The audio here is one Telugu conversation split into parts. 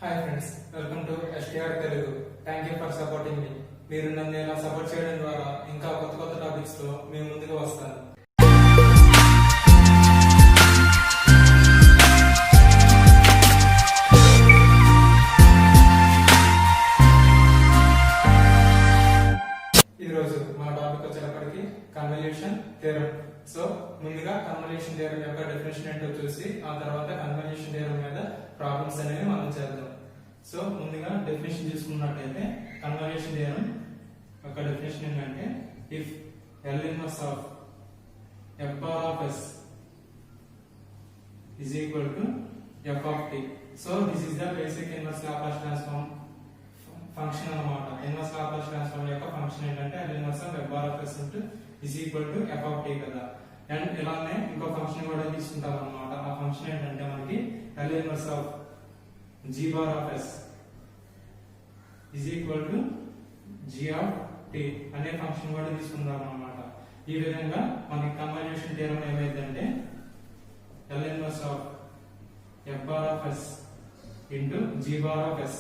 Hi friends, welcome to STR Telugu. Thank you for supporting me. మీరు నన్ను ఇలా సపోర్ట్ చేయడం ద్వారా ఇంకా కొత్త కొత్త టాపిక్స్ తో మేము ముందుకు వస్తాను. ఈ రోజు మన టాపిక్ వచ్చేటప్పటికి కన్వల్యూషన్ థియరం. సో ముందుగా కన్వల్యూషన్ థియరం యొక్క డెఫినేషన్ ఏంటో చూసి ఆ తర్వాత కన్వల్యూషన్ థియరం మీద ప్రాబ్లమ్స్ అనేవి మనం చేద్దాం. సో ముందుగా డెఫినేషన్ చూసుకున్నట్లయితే కన్వల్యూషన్ థియరం యొక్క డెఫినేషన్ ఏంటంటే if L inverse of f bar of s is equal to f of t. So this is the basic inverse Laplace transform function అన్నమాట. ఇన్వర్స్ లాప్లాస్ ట్రాన్స్ఫార్మ్ యొక్క ఫంక్షన్ ఏంటంటే L inverse of f bar of s is equal to f of t కదా. అండ్ ఇలానే ఇంకో ఫంక్షన్ కూడా తీసుకుంటాం అన్నమాట. ఆ ఫంక్షన్ ఏంటంటే మనకి L inverse of g bar of s is equal to g of t అనే ఫంక్షన్ కూడా తీసుకుందాం అన్నమాట. ఈ విధంగా మనకి కన్వల్యూషన్ థియరం ఏమైందంటే L inverse of f bar of s into g bar of s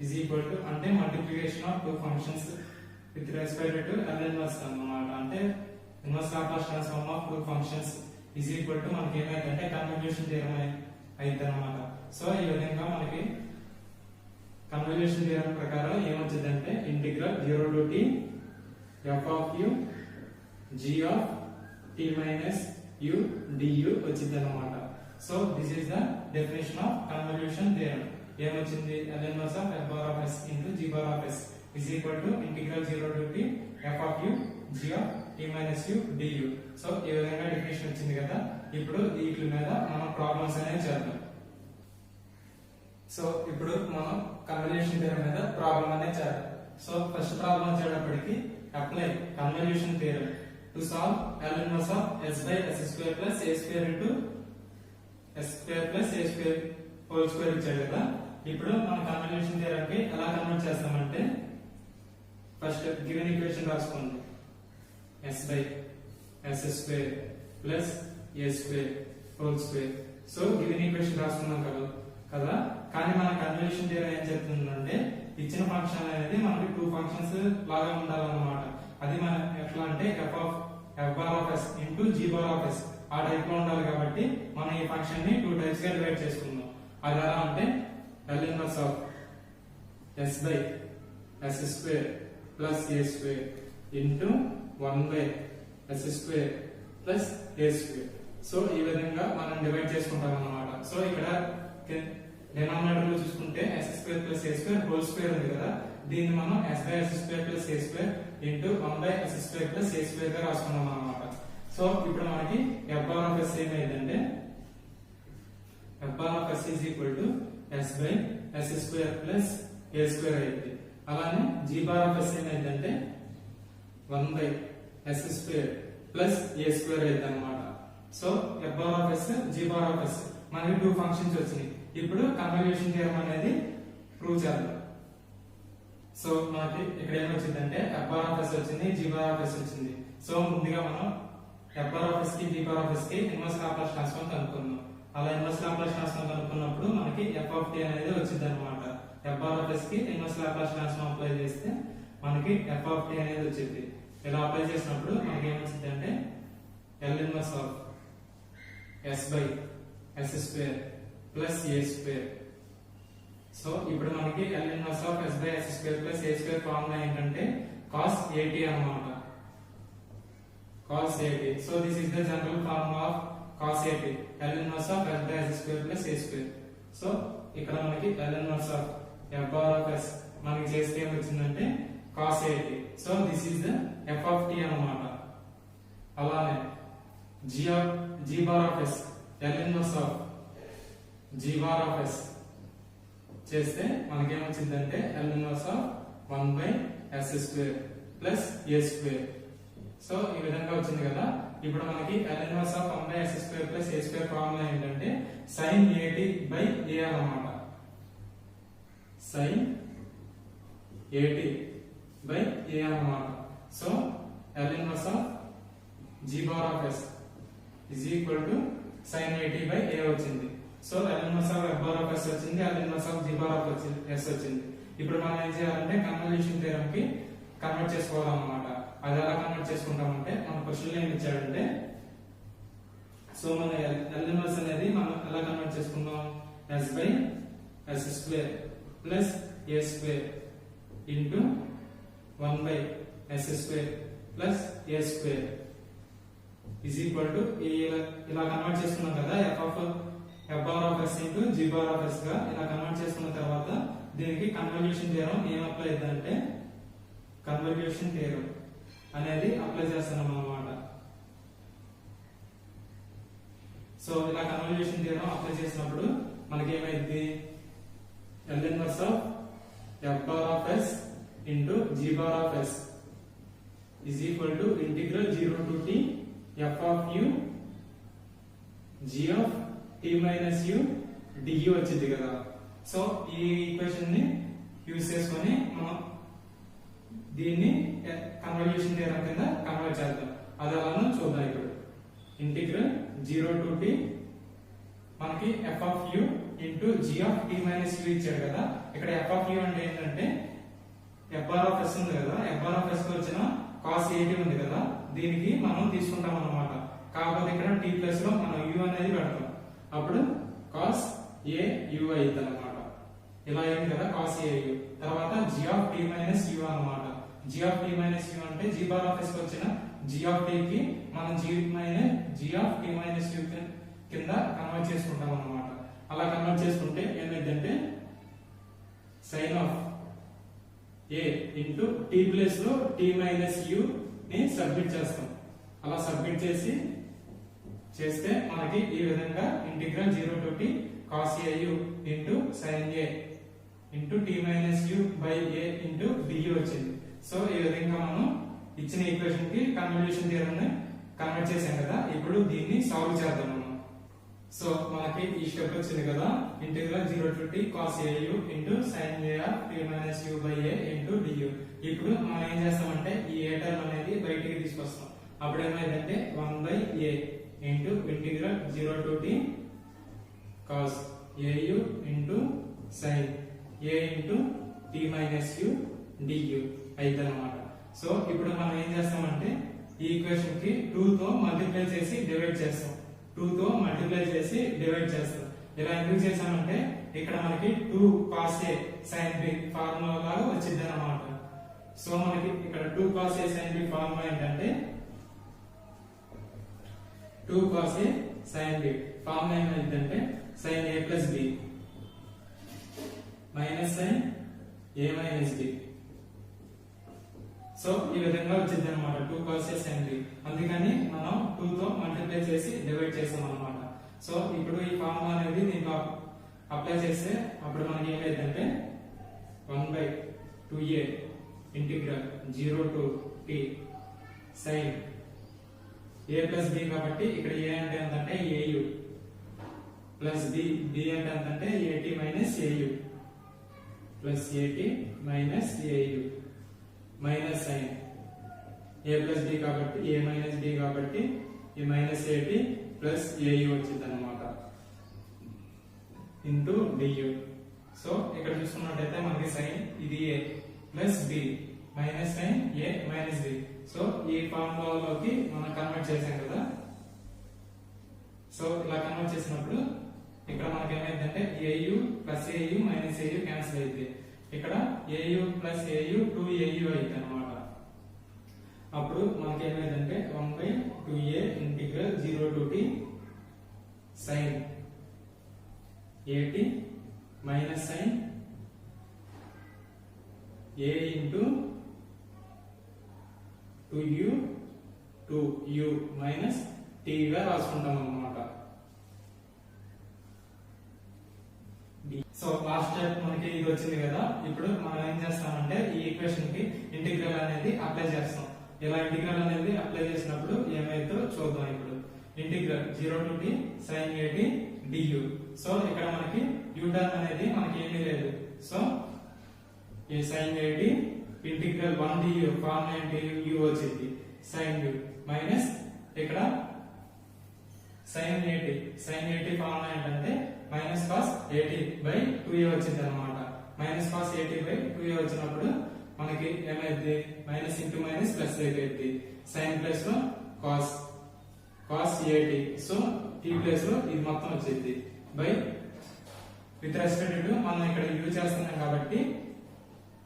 is equal to అంటే multiplication of two functions with respect to L inverse అన్నమాట. అంటే inverse Laplace transform of two functions is equal to మనకి ఏమైందంటే కన్వల్యూషన్ థియరం అయితే అన్నమాట. సో ఈ విధంగా మనకి కన్వల్యూషన్ థియరం ప్రకారం ఏమొచ్చిందంటే integral 0 to t f of u g of t minus u du వచ్చింది అన్నమాట. So this is the definition of convolution theorem. ఏమొచ్చింది L inverse of f bar of s into g bar of s is equal to integral 0 to t f of u g of t minus u du. So ఈ విధంగా డెఫినేషన్ వచ్చింది కదా. ఇప్పుడు వీటి మీద మనం ప్రాబ్లమ్స్ అనేవి చేద్దాం. సో ఇప్పుడు మనం కన్వల్యూషన్ థియరం మీద ప్రాబ్లం అనేది చేద్దాం. సో ఫస్ట్ ప్రాబ్లం వచ్చేటప్పటికి apply convolution theorem to solve L inverse of s by s square plus a square into s square plus a square whole square ఇచ్చాడు కదా. ఇప్పుడు మనం కన్వల్యూషన్ థియరం కి ఎలా కన్వర్ట్ చేస్తామంటే ఫస్ట్ గివెన్ ఈక్వేషన్ రాసుకోండి. s by s square plus a square whole square. So given equation రాసుకున్నాం కదా. కానీ మన కన్వల్యూషన్ థియరం ఏం చెప్తుందంటే ఇచ్చిన ఫంక్షన్ అనేది మనకి టూ ఫంక్షన్స్ లాగా ఉండాలన్నమాట. అది మన ఎట్లా అంటే f bar of s into g bar of s ఆ టైప్ లో ఉండాలి. కాబట్టి మనం ఈ ఫంక్షన్ ని టూ టైప్స్ గా డివైడ్ చేసుకుందాం. అది ఎలా అంటే L inverse of s by s square plus a square into 1 by s square plus a square. So ఈ విధంగా మనం డివైడ్ చేసుకుంటాం అన్నమాట. సో ఇక్కడ డినామినేటర్ లో చూసుకుంటే s square plus a square whole square ఉంది కదా. దీన్ని మనం s by s square plus a square into 1 by s square plus a square గా రాసుకున్నాం అన్నమాట. సో ఇప్పుడు మనకి f bar of s ఏమైందంటే f bar of s is equal to s by s square plus a square అయింది. అలానే g bar of s ఏమైందంటే 1 by s square plus a square అయింది అన్నమాట. So f bar of s g bar of s మనకి టూ ఫంక్షన్స్ వచ్చినాయి. ఇప్పుడు కన్వల్యూషన్ థియరం అనేది ప్రూవ్ చేద్దాం. సో మనకి ఇక్కడ ఏమొచ్చిందంటే f bar of s వచ్చింది, g bar of s వచ్చింది. సో ముందుగా మనం f bar of s కి g bar of s కి ఇన్వర్స్ లాప్లాస్ ట్రాన్స్ఫార్మ్ కనుక్కుందాం. అలా ఇన్వర్స్ లాప్లాస్ ట్రాన్స్ఫార్మ్ కనుక్కున్నప్పుడు మనకి f of t అనేది వచ్చింది అన్నమాట. f bar of s కి ఇన్వర్స్ లాప్లాస్ ట్రాన్స్ఫార్మ్ అప్లై చేస్తే మనకి f of t అనేది వచ్చింది. ఇలా అప్లై చేసినప్పుడు మనకి ఏమొచ్చిందంటే L inverse of s by s square plus a square. So ఇప్పుడు మనకి L inverse of s by s square plus a square formula ఏంటంటే cos at అన్నమాట. cos at. So this is the general formula of cos at. L inverse of s by s square plus a square. So ఇక్కడ మనకి L inverse of f bar of s మనకి చేస్తే ఏమొచ్చిందంటే cos at. So this is the f of t అన్నమాట. అలానే g bar of s L inverse of g bar of s చేస్తే మనకి ఏమొచ్చిందంటే L inverse of 1 by s square plus a square. So ఈ విధంగా వచ్చింది కదా. ఇప్పుడు మనకి L inverse of 1 by s square plus a square formula ఏంటంటే sin at by a అన్నమాట. sin at by a అన్నమాట. So L inverse of g bar of s is equal to sin 80 by a వచ్చింది. So L inverse of f s వచ్చింది, L inverse of g bar of s వచ్చింది. ఇప్పుడు మనం ఏం చేయాలంటే కన్వల్యూషన్ థియరం కి కన్వర్ట్ చేసుకోవాలన్నమాట. అది ఎలా కన్వర్ట్ చేసుకుంటామంటే మన క్వశ్చన్ లో ఏం ఇచ్చాడంటే, సో మన L ఇన్వర్స్ అనేది మనం ఎలా కన్వర్ట్ చేసుకుందాం, s by s square plus a square into 1 by s square plus a square is equal to ఇలా కన్వర్ట్ చేసుకున్నాం కదా, f bar of s into g bar of s గా ఇలా కన్వర్ట్ చేసుకున్న తర్వాత దీనికి కన్వల్యూషన్ థియరం ఏం అప్లై అవుతుందంటే, కన్వల్యూషన్ థియరం అనేది అప్లై చేస్తున్నాం అన్నమాట. సో ఇలా కన్వల్యూషన్ థియరం అప్లై చేసినప్పుడు మనకి ఏమైంది, L inverse of f bar of s into g bar of s is equal to integral 0 to t f of u g of t minus u du వచ్చింది కదా. సో ఈ ఈక్వేషన్ ని యూజ్ చేసుకొని మనం దీన్ని కన్వల్యూషన్ థియరం కింద కన్వర్ట్ చేద్దాం. అది అలానో చూద్దాం. ఇప్పుడు ఇంటిగ్రల్ 0 టు t మనకి f of u into g of t minus u ఇచ్చాడు కదా. ఇక్కడ f ఆఫ్ u అంటే ఏంటంటే f బార్ ఆఫ్ s ఉంది కదా, f బార్ ఆఫ్ s కి వచ్చిన cos at ఉంది కదా, దీనికి మనం తీసుకుంటాం అన్నమాట. కాకపోతే ఇక్కడ t ప్లస్ లో మనం u అనేది పెడతాం, అప్పుడు cos a u అవుతుంది అన్నమాట. ఇలా అయింది కదా cos a u. తర్వాత g of t minus u అన్నమాట. g of t minus u అంటే g బార్ ఆఫ్ s కి వచ్చిన g ఆఫ్ t కి మనం g of t minus u కింద కన్వర్ట్ చేసుకుంటాం అన్నమాట. అలా కన్వర్ట్ చేసుకుంటే ఏమైందంటే sin of a into t plus లో t మైనస్ u ని సబ్మిట్ చేస్తాం. అలా సబ్మిట్ చేస్తే మనకి ఈ విధంగా integral 0 to t cos a u into sin a into t minus u by a into du వచ్చింది. సో ఈ విధంగా మనం ఇచ్చిన ఈక్వేషన్ కి కన్వల్యూషన్ థియరం ని కన్వర్ట్ చేసాం కదా. ఇప్పుడు దీన్ని సాల్వ్ చేద్దాం మనం. సో మనకి ఈ స్టెప్ వచ్చింది కదా, integral 0 to t cos a u into sin a of t minus u by a into du. ఇప్పుడు మనం ఏం చేస్తామంటే ఈ a టర్మ్ అనేది బయటికి తీసుకొస్తాం. అప్పుడు ఏమైందంటే 1 by a into integral 0 to t cos a u into sin a into t minus u du అయితే అన్నమాట. సో ఇప్పుడు మనం ఏం చేస్తామంటే ఈ ఈక్వేషన్ కి 2 తో మల్టిప్లై చేసి డివైడ్ చేస్తాం. 2 తో మల్టిప్లై చేసి డివైడ్ చేస్తాం. ఇలా ఎందుకు చేసామంటే ఇక్కడ మనకి 2 cos a sin b formula లాగా వచ్చింది అన్నమాట. సో మనకి ఇక్కడ 2 cos a sin b formula ఏంటంటే 2 cos a sin b formula ఏమైందంటే sin a plus b minus sin a minus b. So ఈ విధంగా వచ్చింది అనమాట 2 cos a sin b. అందుకని మనం 2 తో మల్టిప్లై చేసి డివైడ్ చేసాం అన్నమాట. సో ఇప్పుడు ఈ ఫార్ములా అనేది దీంట్లో అప్లై చేస్తే అప్పుడు మనకి ఏమైందంటే 1 by 2a integral 0 to t sin a plus b కాబట్టి ఇక్కడ a అంటే ఎంతంటే au ప్లస్ b అంటే ఎంతంటే at minus au plus at minus au minus sin a plus b కాబట్టి a మైనస్ b కాబట్టి ఈ మైనస్ at ప్లస్ au వచ్చింది అన్నమాట ఇంటూ du. సో ఇక్కడ చూసుకున్నట్టయితే మనకి sin ఇది a plus b minus sin a minus b. So ఈ ఫార్ములాలోకి మనం కన్వర్ట్ చేసాం కదా. సో ఇలా కన్వర్ట్ చేసినప్పుడు ఇక్కడ మనకి ఏమైందంటే au plus au minus au cancel అయితే ఇక్కడ au ప్లస్ au 2au అయితే అన్నమాట. అప్పుడు మనకి ఏమైందంటే 1 by 2a integral 0 to t sin at minus sin a into 2u minus t గా రాసుకుంటాం అన్నమాట. సో లాస్ట్ స్టెప్ మనకి ఇది వచ్చింది కదా. ఇప్పుడు మనం ఏం చేస్తామంటే ఈ ఈక్వేషన్ కి ఇంటిగ్రల్ అనేది అప్లై చేస్తాం. ఇలా ఇంటిగ్రల్ అనేది అప్లై చేసినప్పుడు ఏమైతుందో చూద్దాం. ఇప్పుడు integral 0 to t sin at du. So ఇక్కడ మనకి u టర్మ్ అనేది మనకి ఏమీ లేదు. సో ఈ sin at integral 1 du formula ఏంటి u వచ్చింది sin u మైనస్ ఇక్కడ sin at ఫార్ములా ఏంటంటే మైనస్ cos ఏటీ బై 2a వచ్చింది అనమాట. మైనస్ కాస్ ఏటీ బై 2a వచ్చినప్పుడు మనకి ఏమైంది, మైనస్ ఇంటూ మైనస్ ప్లస్ అయిపోయింది. సైన్ ప్లస్ లో కాస్ ఏటీ, సో టీ ప్లేస్ లో ఇది మొత్తం వచ్చింది బై విత్ రెస్పెక్ట్ టు మనం ఇక్కడ యూజ్ చేస్తున్నాం కాబట్టి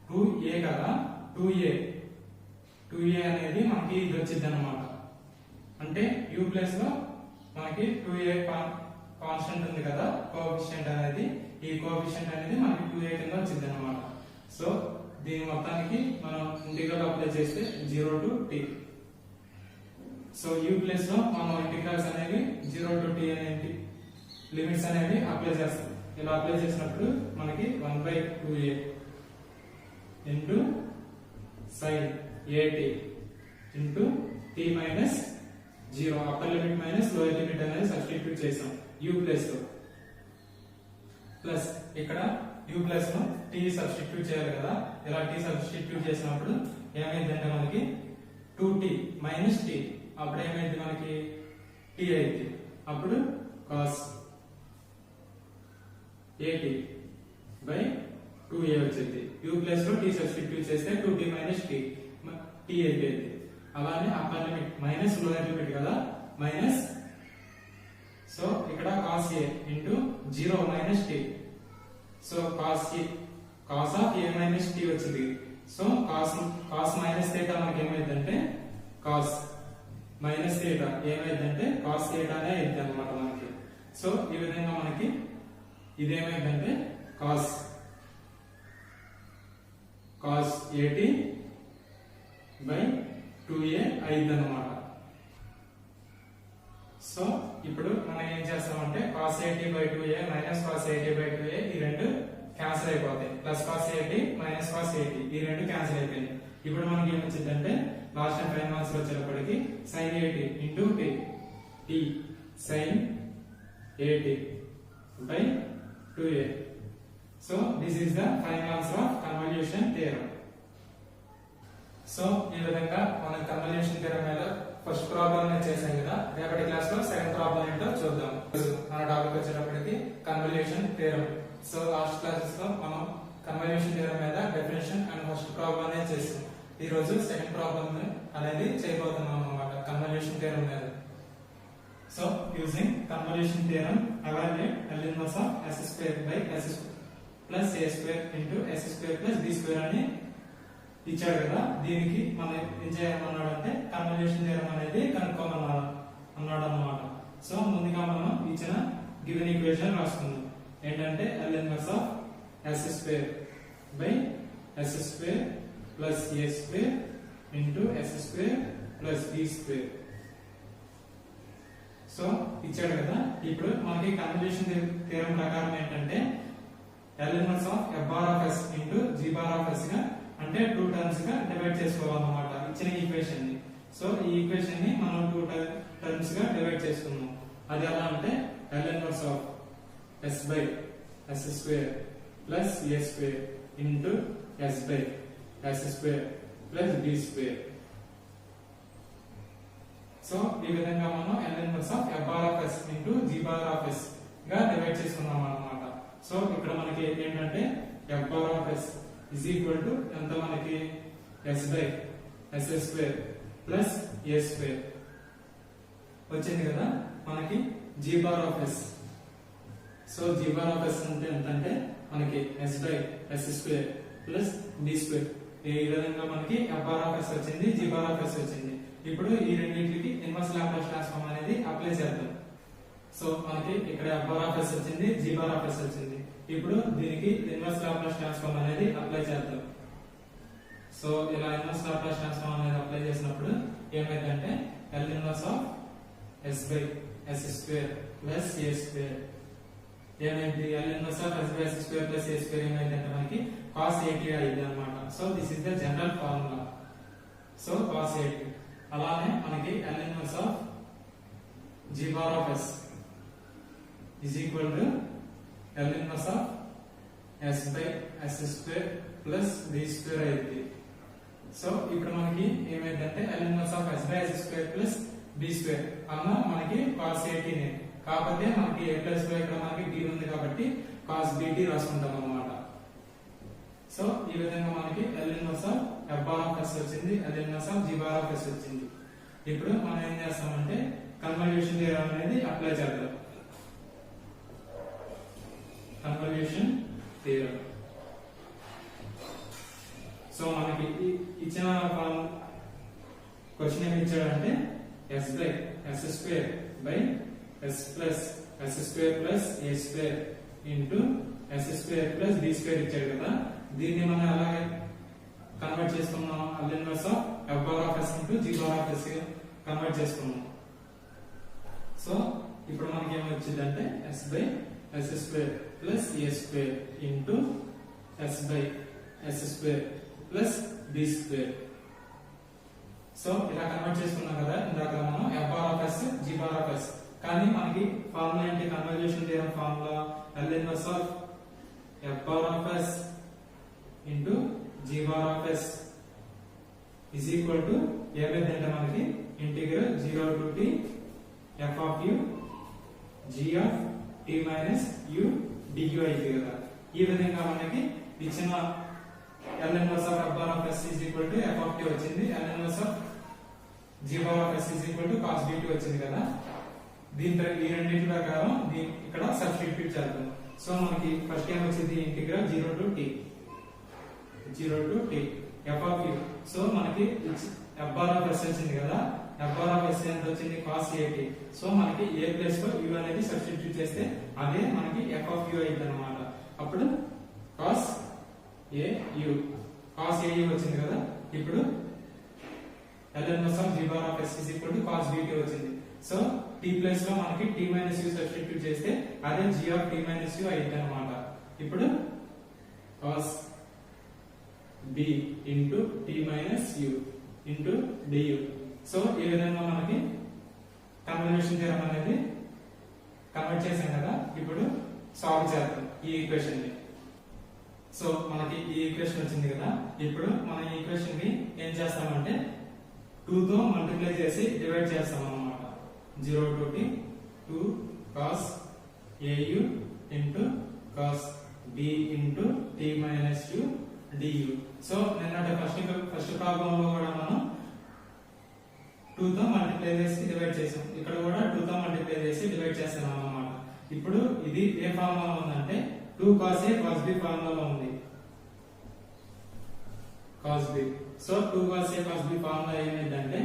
2a కదా, 2a అనేది మనకి ఇది వచ్చింది అనమాట. అంటే u ప్లేస్ లో మనకి 2a కాన్స్టెంట్ ఉంది కదా, కోఎఫిషియంట్ అనేది, ఈ కోఎఫిషియంట్ అనేది మనకి 2a కింద వచ్చింది అనమాట. సో దీని మొత్తానికి మనం ఇంటిగ్రల్ అప్లై చేస్తే 0 to t. So u place లో మనం ఇంటిగ్రల్స్ అనేవి 0 to t అనేది లిమిట్స్ అనేవి అప్లై చేస్తాం. ఇలా అప్లై చేసినప్పుడు మనకి 1/2a into sin at into t minus 0 upper limit minus lower limit అనేది సబ్స్టిట్యూట్ చేసాం u ప్లేస్ లో. ప్లస్ ఇక్కడ u ప్లస్ లో t సబ్స్టిట్యూట్ చేయాలి కదా, ఇలా t సబ్స్టిట్యూట్ చేసినప్పుడు ఏమైందంటే మనకి 2t మైనస్ t, అప్పుడు ఏమైంది మనకి t అయింది. అప్పుడు cos at బై 2a వచ్చింది. u ప్లేస్ లో t సబ్స్టిట్యూట్ చేస్తే 2t మైనస్ t అయిపోయింది. అలానే upper limit minus lower limit కదా, మైనస్, సో ఇక్కడ cos a into 0 minus t, so cos of a minus t వచ్చింది. సో cos మైనస్ థీటా మనకి ఏమైందంటే cos మైనస్ థీటా ఏమైందంటే cos థీటా అనే అయింది అనమాట మనకి. సో ఈ విధంగా మనకి ఇదేమైందంటే cos at బై 2a అయింది అనమాట. సో ఇప్పుడు మనం ఏం చేస్తామంటే cos at by 2a minus cos at by 2a ఈ రెండు క్యాన్సిల్ అయిపోతాయి. Plus cos at minus cos at ఈ రెండు క్యాన్సిల్ అయిపోయింది. ఇప్పుడు మనకి ఏం వచ్చిందంటే లాస్ట్ టైం ఫైనల్ ఆన్సర్ వచ్చేటప్పటికి sin at into t sin at by 2a. So this is the final answer of convolution theorem. So ఈ విధంగా మనం కన్వల్యూషన్ థియరం మీద ఫస్ట్ ప్రాబ్లం చేసాం కదా, రేపటి క్లాస్ లో సెకండ్ ప్రాబ్లం ఏంటో చూద్దాం. మన టాపిక్ వచ్చేటప్పటికి convolution theorem. So last classes లో మనం కన్వల్యూషన్ థియరం మీద డెఫినేషన్ అండ్ ఫస్ట్ ప్రాబ్లం అనేది చేసాం. ఈ రోజు సెకండ్ ప్రాబ్లం అనేది చేయబోతున్నాం అన్నమాట కన్వల్యూషన్ థియరం మీద. So using convolution theorem evaluate L inverse of s square by s plus a square into s square plus b square అని ఇచ్చాడు కదా. దీనికి మనం ఏం చేయమన్నాడంటే కన్వల్యూషన్ థియరం అనేది కనుక్కోమన్నాడు అన్నమాట. సో ముందుగా మనం ఇచ్చిన గివెన్ ఈక్వేషన్ రాసుకుందాం. ఏంటంటే L inverse of s square by s square plus a square into s square plus b square. So ఇచ్చాడు కదా. ఇప్పుడు మనకి కన్వల్యూషన్ థియరం ప్రకారం ఏంటంటే L inverse of f bar of s into g bar of s గా అంటే 2 టర్మ్స్ గా డివైడ్ చేసుకోవాలన్నమాట ఇచ్చిన ఈక్వేషన్ ని. సో ఈ ఈక్వేషన్ ని మనం 2 టర్మ్స్ గా డివైడ్ చేసుకున్నాం. అది ఎలా అంటే L inverse of s by s square plus a square into s by s square plus b square. So ఈ విధంగా మనం L inverse of f bar of s into g bar of s గా డివైడ్ చేసుకున్నాం అన్నమాట. సో ఇక్కడ మనకి ఏంటంటే f bar of s is equal to ఎంత మనకి s by s square plus a square వచ్చింది కదా మనకి g bar of s. So g bar of s అంటే ఎంత అంటే మనకి s by s square plus b square. ఈ విధంగా మనకి f bar of s వచ్చింది, g bar of s వచ్చింది. ఇప్పుడు ఈ రెండింటికి ఇన్వర్స్ లాప్లాస్ ట్రాన్స్ఫార్మ్ అనేది అప్లై చేద్దాం. సో మనకి ఇక్కడ f bar of s వచ్చింది, g bar of s వచ్చింది. ఇప్పుడు దీనికి ఇన్వర్స్ లాప్లాస్ ట్రాన్స్ఫార్మ్ అనేది అప్లై చేద్దాం. సో ఇలా ఇన్వర్స్ లాప్లాస్ ట్రాన్స్ఫార్మ్ అనేది అప్లై చేసినప్పుడు ఏమైందంటే L inverse of s by s square plus a square ఏమైంది, L inverse of s by s square plus a square ఏమైందంటే మనకి cos at అయింది అన్నమాట. So this is the general formula. So cos at. అలానే మనకి L inverse of g bar of s is equal to L inverse of s by s square plus b square అయింది. సో ఇప్పుడు మనకి ఏమైందంటే L inverse of s by s square plus b square అన్న మనకి cos at ని కాకపోతే మనకి a ప్లస్ లో ఇక్కడ మనకి b ఉంది కాబట్టి cos bt రాసుకుంటాం అన్నమాట. సో ఈ విధంగా మనకి L inverse of f bar of s వచ్చింది, L inverse of g bar of s వచ్చింది. ఇప్పుడు మనం ఏం చేస్తామంటే కన్వల్యూషన్ థియరం అనేది అప్లై చేద్దాం. Convolution theorem. సో మనకి ఇచ్చిన క్వశ్చన్ ఏమి ఇచ్చాడంటే s by s square by s plus s square plus a square into s square plus b square ఇచ్చాడు కదా. దీన్ని మనం అలాగే కన్వర్ట్ చేసుకున్నాం. L inverse of f bar of s into g bar of s convert చేసుకున్నాం. సో ఇప్పుడు మనకి ఏమి వచ్చిందంటే s by s square plus a square into s by s square plus b square. So ఇలా కన్వర్ట్ చేసుకున్నాం కదా ఇందాక మనం f bar of s g bar of s. కానీ మనకి ఫార్ములా ఏంటి? Convolution theorem formula L inverse of f bar of s into g bar of s is equal to ఏమైందంటే మనకి integral 0 to t f of u g of t minus u du అయితే కదా. ఈ విధంగా మనకి ఇచ్చిన L inverse of f bar of s is equal to f of t వచ్చింది. L inverse of g bar of s is equal to cos bt వచ్చింది కదా. దీని ఈ రెండింటి ప్రకారం ఇక్కడ సబ్స్టిట్యూట్ చేద్దాం. సో మనకి ఫస్ట్ ఏం వచ్చింది? Integral 0 to t f of u. So మనకి f bar of s వచ్చింది కదా. f bar of s ఎంత వచ్చింది? cos at. సో మనకి a ప్లస్ లో u అనేది సబ్స్టిట్యూట్ చేస్తే అదే మనకి f of u అయింది అన్నమాట. అప్పుడు cos au వచ్చింది కదా. ఇప్పుడు L inverse of g bar of s is equal to cos bt వచ్చింది. సో t ప్లస్ లో మనకి t minus u సబ్స్టిట్యూట్ చేస్తే అదే g of t minus u అయింది అన్నమాట. ఇప్పుడు cos b into t minus u into du. So ఈ విధంగా మనకి కన్వల్యూషన్ థియరం అనేది కన్వర్ట్ చేసాం కదా. ఇప్పుడు సాల్వ్ చేద్దాం ఈ ఈక్వేషన్ ని. సో మనకి ఈ ఈక్వేషన్ వచ్చింది కదా. ఇప్పుడు మనం ఈ ఈక్వేషన్ ని ఏం చేస్తామంటే 2 తో మల్టిప్లై చేసి డివైడ్ చేస్తాం అన్నమాట. 0 to t 2 cos au into cos b into t minus u du. So నిన్నటి ఫస్ట్ ప్రాబ్లం లో కూడా మనం 2 తో మల్టిప్లై చేసి డివైడ్ చేసాం. ఇక్కడ కూడా 2 తో మల్టిప్లై చేసి డివైడ్ చేస్తున్నాం అన్నమాట. ఇప్పుడు ఇది ఏ ఫార్ములా ఉందంటే 2 cos a cos b formula ఉంది. cos b. So 2 cos a cos b formula ఏమైందంటే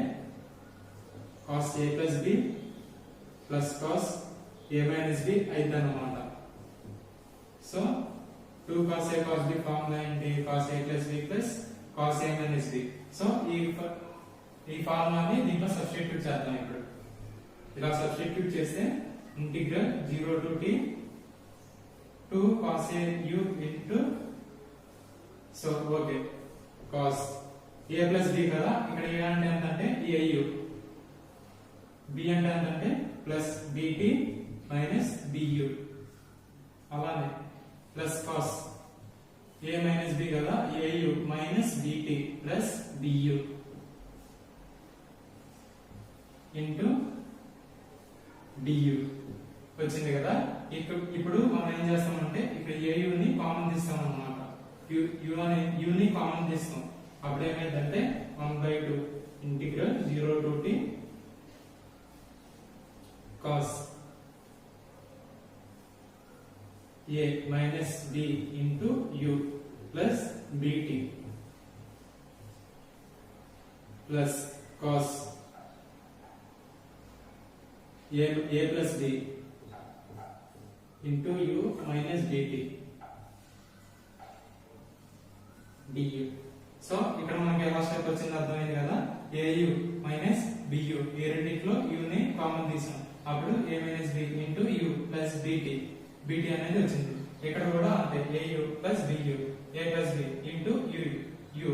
cos a plus b plus cos a minus b అయింది అన్నమాట. So 2 cos a cos b formula ఏంటి? cos a plus b plus cos a minus b. So ఈ ఫార్ములాని దీంట్లో సబ్స్టిట్యూట్ చేద్దాం. ఇప్పుడు ఇలా సబ్స్టిట్యూట్ చేస్తే integral 0 to t 2 cos a u into so okay cos a plus b కదా. ఇక్కడ a అంటే ఎంతంటే au, b అంటే ఎంతంటే ప్లస్ bt మైనస్ bu. అలానే plus cos a minus b కదా. au minus bt plus bu into du వచ్చింది కదా. ఇప్పుడు మనం ఏం చేస్తామంటే ఇక్కడ au ని కామన్ తీస్తాం అన్నమాట. u ని కామన్ తీస్తాం. అప్పుడు ఏమైందంటే 1/2 integral 0 to t cos a minus b into u plus bt plus cos a plus b into u minus dt du. So ఇక్కడ మనకి ఎలా స్టెప్ వచ్చింది అర్థమైంది కదా. au మైనస్ bu ఈ రెండిట్లో u ని కామన్ తీసాం. అప్పుడు a minus b into u plus bt అనేది వచ్చింది. ఇక్కడ కూడా అంతే au plus bu a plus b into u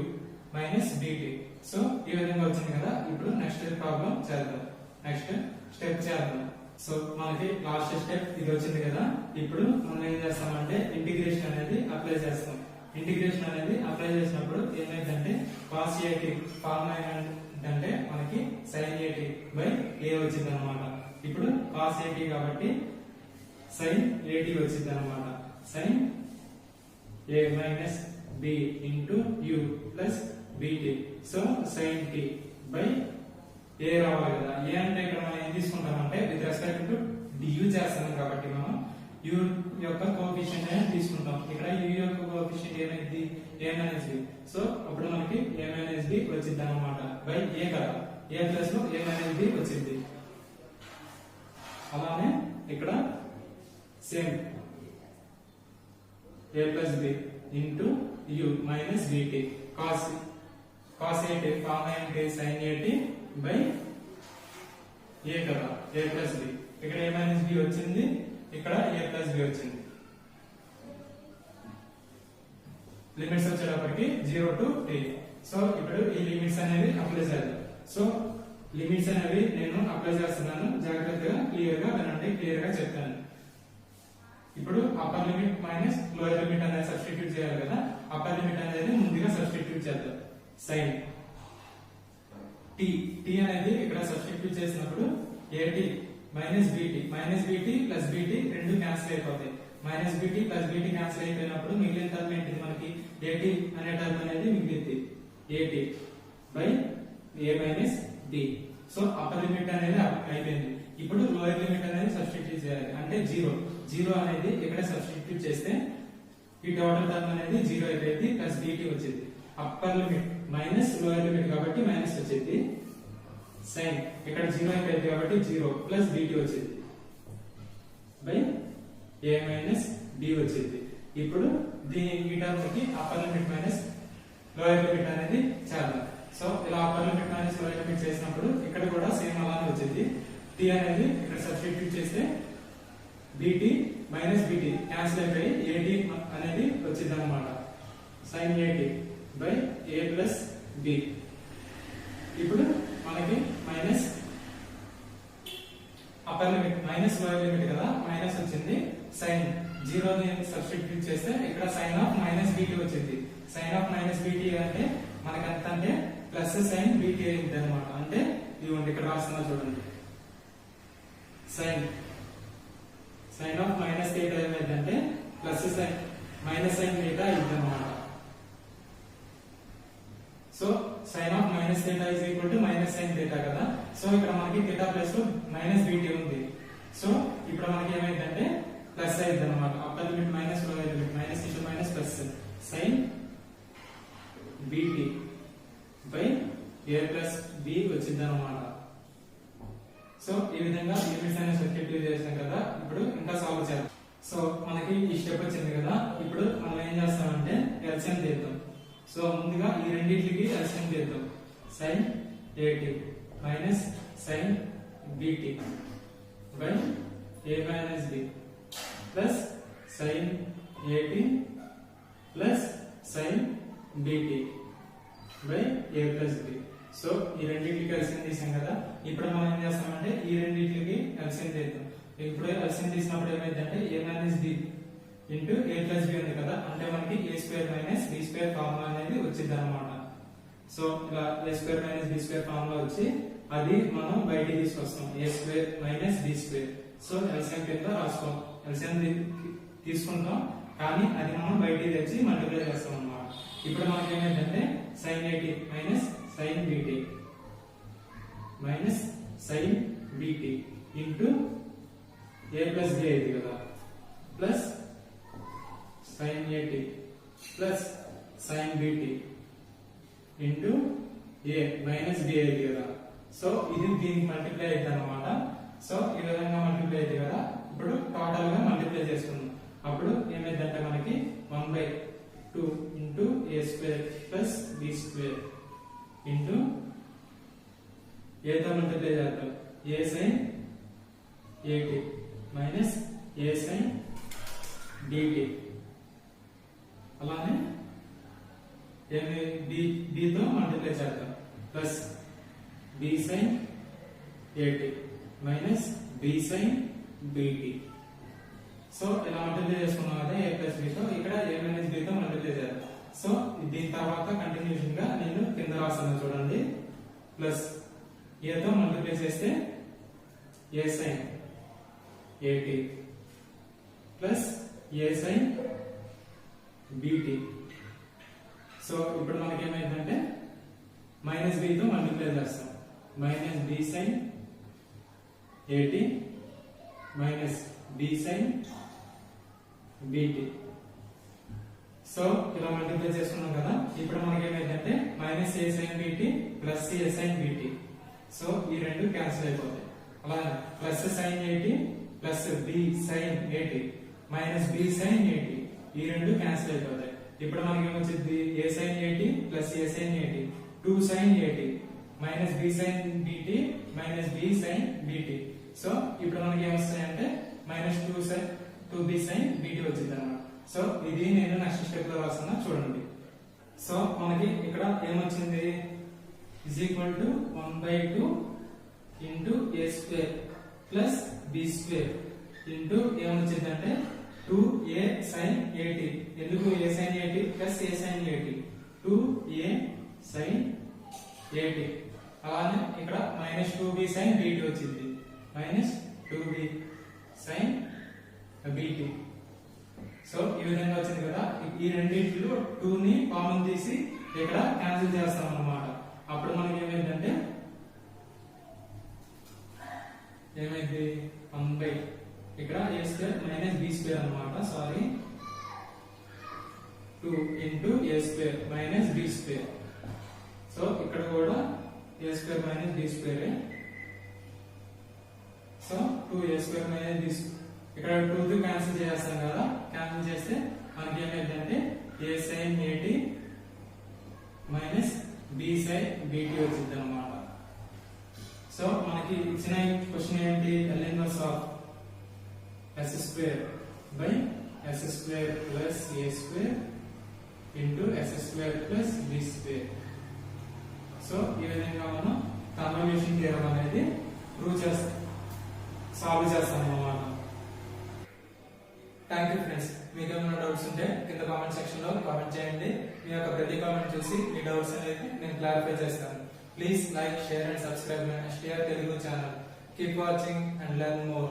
minus bt. So ఈ విధంగా వచ్చింది కదా. ఇప్పుడు నెక్స్ట్ ప్రాబ్లం చేద్దాం. నెక్స్ట్ స్టెప్ చేద్దాం. సో మనకి లాస్ట్ స్టెప్ ఇది వచ్చింది కదా. ఇప్పుడు మనం ఏం చేస్తామంటే ఇంటిగ్రేషన్ అనేది అప్లై చేస్తాం. ఇంటిగ్రేషన్ అనేది అప్లై చేసినప్పుడు ఏమైందంటే cos a ఫార్ములా ఏంటంటే మనకి sin a బై a వచ్చింది అన్నమాట. ఇప్పుడు cos 80 కాబట్టి sin 80 వచ్చింది అన్నమాట. sin a minus b into u plus bt. So sin t by a రావాలి కదా. a అంటే ఇక్కడ మనం ఏం తీసుకుంటామంటే విత్ రెస్పెక్ట్ టు du చేస్తున్నాం కాబట్టి మనం u యొక్క కోఎఫిషియంట్ అనేది తీసుకుంటాం. ఇక్కడ u యొక్క కోఎఫిషియంట్ ఏమైంది a minus b. సో అప్పుడు మనకి a minus b వచ్చింది అన్నమాట బై a కదా. a ప్లస్ లో a minus b వచ్చింది. అలానే ఇక్కడ same a plus b into u minus bt. cos 80 cos 90 sin 80 by a కదా a plus b. ఇక్కడ a minus b వచ్చింది, ఇక్కడ a plus b వచ్చింది. లిమిట్స్ వచ్చేటప్పటికి 0 to t. సో ఇప్పుడు ఈ లిమిట్స్ అనేవి అప్లై చేయాలి. సో లిమిట్స్ అనేవి నేను అప్లై చేస్తున్నాను, జాగ్రత్తగా క్లియర్ గా వినండి, క్లియర్ గా చెప్తాను. ఇప్పుడు upper limit minus lower limit అనేది సబ్స్టిట్యూట్ చేయాలి కదా. అప్పర్ లిమిట్ అనేది ముందుగా సబ్స్టిట్యూట్ చేద్దాం. sin t అనేది ఇక్కడ సబ్స్టిట్యూట్ చేసినప్పుడు at minus bt plus bt రెండు క్యాన్సిల్ అయిపోతాయి. Minus bt plus bt cancel అయిపోయినప్పుడు మిగిలిన టర్మ్ ఏంటిది మనకి at అనే టర్మ్ అనేది మిగిలింది. at by a minus b. So upper limit అనేది అయిపోయింది. ఇప్పుడు లోయర్ లిమిట్ అనేది సబ్స్టిట్యూట్ చేయాలి. అంటే 0 అనేది ఇక్కడ సబ్స్టిట్యూట్ చేస్తే ఈ టోటల్ టర్మ్ అనేది 0 అయిపోయింది ప్లస్ bt వచ్చింది. Upper limit minus lower limit కాబట్టి మైనస్ వచ్చింది. sin ఇక్కడ 0 అయిపోయింది కాబట్టి 0 ప్లస్ bt వచ్చింది బై a మైనస్ b వచ్చింది. ఇప్పుడు ఈ టర్మ్ కి upper limit minus lower limit అనేది చేద్దాం. సో ఇలా upper limit minus lower limit చేసినప్పుడు ఇక్కడ కూడా సేమ్ అలానే వచ్చింది. t అనేది ఇక్కడ సబ్స్టిట్యూట్ చేస్తే bt మైనస్ bt క్యాన్సిల్ అయిపోయి at అనేది వచ్చింది అన్నమాట. sin 80 by a plus b. ఇప్పుడు మనకి minus upper limit minus lower limit కదా, మైనస్ వచ్చింది. sin 0 ని సబ్స్టిట్యూట్ చేస్తే ఇక్కడ sin ఆఫ్ మైనస్ bt వచ్చింది. sin ఆఫ్ మైనస్ bt అంటే మనకి ఎంత అంటే ప్లస్ sin bt అయింది అన్నమాట. అంటే ఇదిగోండి ఇక్కడ రాస్తున్నా చూడండి. sin ఆఫ్ మైనస్ θ ఏమైందంటే ప్లస్ sin మైనస్ sin θ అయింది అన్నమాట. So sin of minus θ is equal to minus sin θ కదా. సో ఇక్కడ మనకి θ ప్లస్ మైనస్ bt ఉంది. సో ఇప్పుడు మనకి ఏమైందంటే ప్లస్ అయింది అన్నమాట. Upper limit minus lower limit minus into minus plus sin bt by a plus b వచ్చింది అన్నమాట. సో ఈ విధంగా లిమిట్స్ అనేది సబ్స్టిట్యూట్ చేసాం కదా. ఇప్పుడు ఇంకా సాల్వ్ చేద్దాం. సో మనకి ఈ స్టెప్ వచ్చింది కదా. ఇప్పుడు మనం ఏం చేస్తామంటే ఎల్సిఎం తీద్దాం. సో ముందుగా ఈ రెండింటికి ఎల్సిఎం తీద్దాం. sin 80 minus sin bt by a minus b plus sin 80 plus sin bt by a plus b. So ఈ రెండింటికి ఎల్సిఎం తీసాం కదా. ఇప్పుడు మనం ఏం చేస్తామంటే ఈ రెండింటికి ఎల్సిఎం తీద్దాం. ఇప్పుడు ఎల్సిఎం తీసినప్పుడు ఏమైందంటే a minus b into a plus b ఉంది కదా. అంటే మనకి a square minus b square formula అనేది వచ్చింది అన్నమాట. సో ఇలా a square minus b square formula వచ్చి అది మనం బయటికి తీసుకొస్తాం. a square minus b square. So LCM కింద రాసుకోం. ఎల్సిఎం తీసుకుంటాం కానీ అది మనం బయటికి తెచ్చి మల్టిప్లై చేస్తాం అన్నమాట. ఇప్పుడు మనకి ఏమైందంటే sin 80 minus sin bt minus sin bt into a plus b అయింది కదా plus sin 80 plus sin bt into a minus b అయింది కదా. సో ఇది దీనికి మల్టిప్లై అయింది అన్నమాట. సో ఈ విధంగా మల్టిప్లై అయింది కదా. ఇప్పుడు టోటల్ గా మల్టిప్లై చేసుకుందాం. అప్పుడు ఏమైందంటే మనకి 1/2 into a square plus b square into a తో మల్టిప్లై చేద్దాం. a sin 80 minus a sin dt. అలానే b తో మల్టిప్లై చేద్దాం. Plus b sin 80 minus b sin bt. So ఇలా మల్టిప్లై చేసుకున్నాం కదా a ప్లస్ b తో. ఇక్కడ a మైనస్ b తో మల్టిప్లై చేద్దాం. సో దీని తర్వాత కంటిన్యూషన్ గా నేను కింద రాస్తాను చూడండి. ప్లస్ a తో మల్టిప్లై చేస్తే a sin at plus a sin bt. So ఇప్పుడు మనకి ఏమైందంటే మైనస్ b తో మల్టిప్లై చేస్తాం. Minus b sin at minus b sin bt. So ఇలా మల్టిప్లై చేసుకున్నాం కదా. ఇప్పుడు మనకి ఏమైందంటే minus a sin bt plus a sin bt. So ఈ రెండు క్యాన్సిల్ అయిపోతాయి. అలాగే plus sin at plus b sin at minus b sin at ఈ రెండు క్యాన్సిల్ అయిపోతాయి. ఇప్పుడు మనకి ఏమొచ్చింది a sin at plus a sin at 2 sin at minus b sin bt minus b sin bt. So ఇప్పుడు మనకి ఏమొస్తాయంటే మైనస్ 2b sin bt వచ్చింది అన్నమాట. సో ఇది నేను నెక్స్ట్ స్టెప్ లో రాస్తున్నా చూడండి. సో మనకి ఇక్కడ ఏమొచ్చింది is equal to 1/2 into a square plus b square into ఏమొచ్చిందంటే 2a sin at. ఎందుకు a sin at plus a sin at 2a sin at. అలానే ఇక్కడ మైనస్ 2b sin bt వచ్చింది. Minus 2b sin bt. So ఈ విధంగా వచ్చింది కదా. ఈ రెండింటిలో 2 ని కామన్ తీసి ఇక్కడ క్యాన్సిల్ చేస్తాం అన్నమాట. అప్పుడు మనకి ఏమైందంటే ఏమైంది 1/, ఇక్కడ a square minus b square అన్నమాట. Sorry 2 into a square minus b square. So ఇక్కడ కూడా a square minus b square. So 2a square minus b square. ఇక్కడ 2 తో క్యాన్సిల్ చేస్తాం కదా. క్యాన్సిల్ చేస్తే మనకి ఏమైందంటే a sin at minus b sin bt వచ్చింది అన్నమాట. సో మనకి ఇచ్చిన క్వశ్చన్ ఏంటి L inverse of s square by s square plus a square into s square plus b square. So ఈ విధంగా మనం కన్వల్యూషన్ థియరం అనేది ప్రూవ్ చేస్తాం, సాల్వ్ చేస్తాం అన్నమాట. Thank you friends. మీకు ఏమైనా డౌట్స్ ఉంటే కింద కామెంట్ సెక్షన్ లో కామెంట్ చేయండి. మీ యొక్క ప్రతి కామెంట్ చూసి మీ డౌట్స్ అనేది నేను క్లారిఫై చేస్తాను. Please like, share and subscribe my STR Telugu channel. Keep watching and learn more.